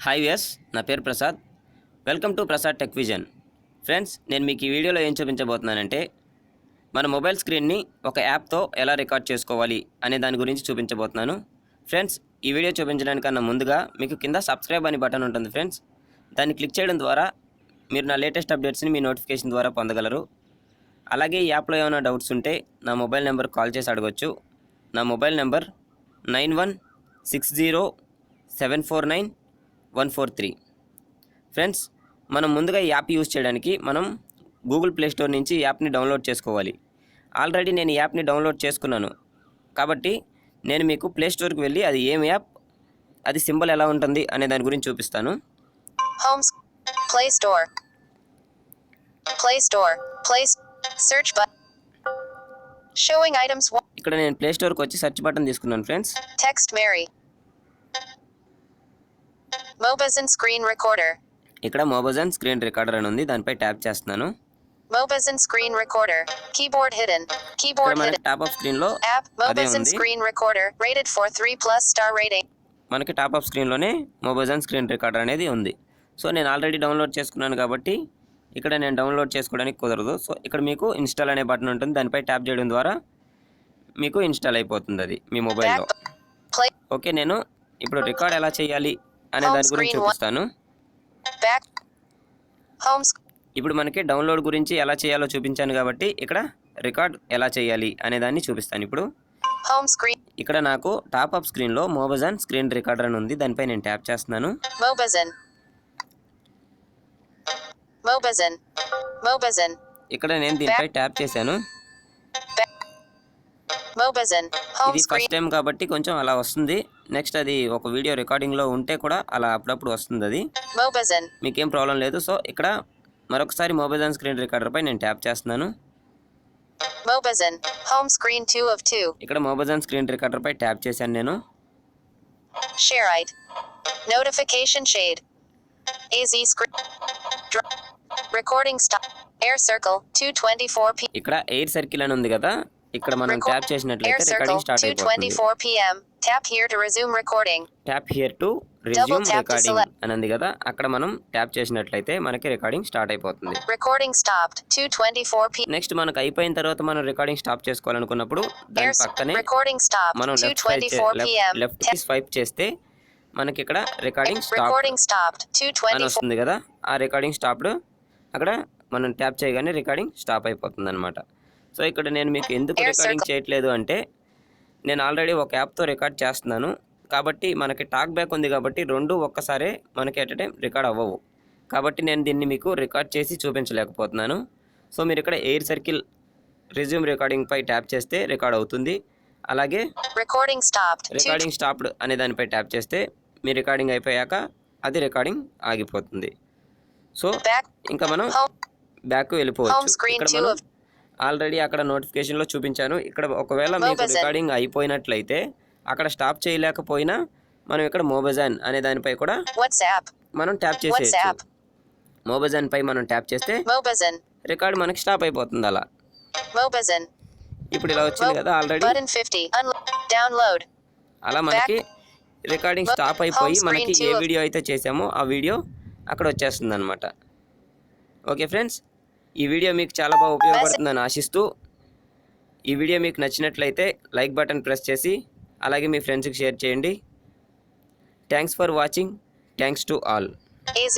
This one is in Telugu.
హాయ్ వ్యూయర్స్, నా పేరు Prasad. Welcome to Prasad tech vision. Friends, నేను మీకు ఈ వీడియోలో ఏం చూపించబోతున్నానంటే మన మొబైల్ స్క్రీన్ని ఒక యాప్తో ఎలా రికార్డ్ చేసుకోవాలి అనే దాని గురించి చూపించబోతున్నాను. ఫ్రెండ్స్, ఈ వీడియో చూపించడానికన్నా ముందుగా మీకు కింద సబ్స్క్రైబ్ అని బటన్ ఉంటుంది ఫ్రెండ్స్. దాన్ని క్లిక్ చేయడం ద్వారా మీరు నా లేటెస్ట్ అప్డేట్స్ని మీ నోటిఫికేషన్ ద్వారా పొందగలరు. అలాగే ఈ యాప్లో ఏమైనా డౌట్స్ ఉంటే నా మొబైల్ నెంబర్ కాల్ చేసి అడగొచ్చు. నా మొబైల్ నెంబర్ 9160749143. ఫ్రెండ్స్, మనం ముందుగా ఈ యాప్ యూజ్ చేయడానికి మనం గూగుల్ ప్లే స్టోర్ నుంచి ఈ యాప్ని డౌన్లోడ్ చేసుకోవాలి. ఆల్రెడీ నేను ఈ యాప్ని డౌన్లోడ్ చేసుకున్నాను కాబట్టి నేను మీకు ప్లే స్టోర్కి వెళ్ళి అది ఏం యాప్, అది సింబల్ ఎలా ఉంటుంది అనే దాని గురించి చూపిస్తాను. Homes, Play Store, search button, showing items. ఇక్కడ నేను ప్లే స్టోర్కి వచ్చి సెర్చ్ బటన్ తీసుకున్నాను friends. Text Mary, Mobizen Screen Recorder, ఇక్కడ Mobizen Screen Recorder అని ఉంది, దానిపై ట్యాప్ చేస్తున్నాను. Mobizen Screen Recorder, Keyboard hidden, ఇక్కడ మనకి టాప్ ఆఫ్ స్క్రీన్ లో app, అదే Mobizen ఉంది. Screen Recorder, rated for 3+ star rating. మనకి టాప్ ఆఫ్ స్క్రీన్లోనే Mobizen Screen Recorder అనేది ఉంది. సో నేను ఆల్రెడీ డౌన్లోడ్ చేసుకున్నాను కాబట్టి ఇక్కడ నేను డౌన్లోడ్ చేసుకోవడానికి కుదరదు. సో ఇక్కడ మీకు ఇన్స్టాల్ అనే బటన్ ఉంటుంది, దానిపై ట్యాప్ చేయడం ద్వారా మీకు ఇన్స్టాల్ అయిపోతుంది అది మీ మొబైల్లో. Play, ఓకే, నేను ఇప్పుడు రికార్డ్ ఎలా చేయాలి అనే దాని గురించి చూపిస్తాను. back, home, ఇప్పుడు మనకి డౌన్లోడ్ గురించి ఎలా చేయాలో చూపించాను కాబట్టి ఇక్కడ రికార్డ్ ఎలా చేయాలి అనే దాన్ని చూపిస్తాను. ఇప్పుడు home screen, ఇక్కడ నాకు టాప్ ఆఫ్ స్క్రీన్లో Mobizen Screen Recorder అని ఉంది, దానిపై నేను ట్యాప్ చేస్తున్నాను. Mobizen, ఇక్కడ నేను దీనిపై ట్యాప్ చేశాను. Mobizen, home ఇది screen, ఫస్ట్ టైం కాబట్టి కొంచెం అలా వస్తుంది. నెక్స్ట్ అది ఒక వీడియో రికార్డింగ్లో ఉంటే కూడా అలా అప్పుడప్పుడు వస్తుంది, అది Mobizen, మీకేం ప్రాబ్లం లేదు. సో ఇక్కడ మరొకసారి Mobizen Screen Recorder పై నేను ట్యాప్ చేస్తున్నాను. Mobizen, home screen 2 of 2, ఇక్కడ Mobizen Screen Recorder పై ట్యాప్ చేశాను నేను. ShareIte, notification shade, AZ screen, recording stop, air circle 2:24 p. ఇక్కడ ఎయిర్ సర్కిల్ అని ఉంది కదా, ఇక్కడ మనం ట్యాప్ air చేసినట్లయితే circle రికార్డింగ్ స్టార్ట్ అయిపోతుంది. 2:24 p.m. Tap here to resume recording. Tap here to Double resume tap to recording select. అని ఉంది కదా, అక్కడ మనం ట్యాప్ చేసినట్లయితే మనకి రికార్డింగ్ స్టార్ట్ అయిపోతుంది. Recording stopped 2:24 p.m. నెక్స్ట్ మనకు అయిపోయిన తర్వాత మనం రికార్డింగ్ స్టాప్ చేసుకోవాలనుకున్నప్పుడు దాని పక్కనే recording stopped మనం 2:24 p.m. లెఫ్ట్ కి స్వైప్ చేస్తే మనకి ఇక్కడ రికార్డింగ్ స్టాప్ Recording stopped అని 2:24. వస్తుంది కదా, ఆ రికార్డింగ్ స్టాప్డ్ అక్కడ మనం ట్యాప్ చేయగానే రికార్డింగ్ స్టాప్ అయిపోతుంది అనమాట. సో ఇక్కడ నేను మీకు ఎందుకు రికార్డింగ్ చేయట్లేదు అంటే నేను ఆల్రెడీ ఒక యాప్తో రికార్డ్ చేస్తున్నాను కాబట్టి మనకి టాక్ బ్యాక్ ఉంది కాబట్టి రెండు ఒక్కసారే మనకి ఎట్ టైం రికార్డ్ అవ్వవు. కాబట్టి నేను దీన్ని మీకు రికార్డ్ చేసి చూపించలేకపోతున్నాను. సో మీరు ఇక్కడ ఎయిర్ సర్కిల్ రెజ్యూమ్ రికార్డింగ్ పై ట్యాప్ చేస్తే రికార్డ్ అవుతుంది. అలాగే Recording stopped. రికార్డింగ్ స్టాప్డ్ అనే దానిపై ట్యాప్ చేస్తే మీ రికార్డింగ్ అయిపోయాక అది రికార్డింగ్ ఆగిపోతుంది. So Back. ఇంకా మనం Home. బ్యాక్ Home వెళ్ళిపోవచ్చు. screen ఇక్కడ 2 మనం of ఆల్రెడీ అక్కడ నోటిఫికేషన్లో చూపించాను. ఇక్కడ ఒకవేళ మీకు Mobizen. రికార్డింగ్ అయిపోయినట్లయితే అక్కడ స్టాప్ చేయలేకపోయినా మనం ఇక్కడ Mobizen అనే దానిపై కూడా WhatsApp. మనం ట్యాప్ చేసేయచ్చు. WhatsApp. Mobizen పై మనం ట్యాప్ చేస్తే Mobizen. రికార్డ్ మనకి స్టాప్ అయిపోతుంది. అలా Mobizen. ఇప్పుడు ఇలా వచ్చింది కదా ఆల్రెడీ. Button 50. Download. అలా మనకి రికార్డింగ్ స్టాప్ అయిపోయి Home మనకి screen ఏ 2 of వీడియో అయితే చేసామో ఆ వీడియో అక్కడ వచ్చేస్తుంది అనమాట. ఓకే ఫ్రెండ్స్, ఈ వీడియో మీకు చాలా బాగా ఉపయోగపడుతుందని ఆశిస్తూ ఈ వీడియో మీకు నచ్చినట్లయితే లైక్ బటన్ ప్రెస్ చేసి అలాగే మీ ఫ్రెండ్స్కి షేర్ చేయండి. Thanks for watching. Thanks to all. AZ.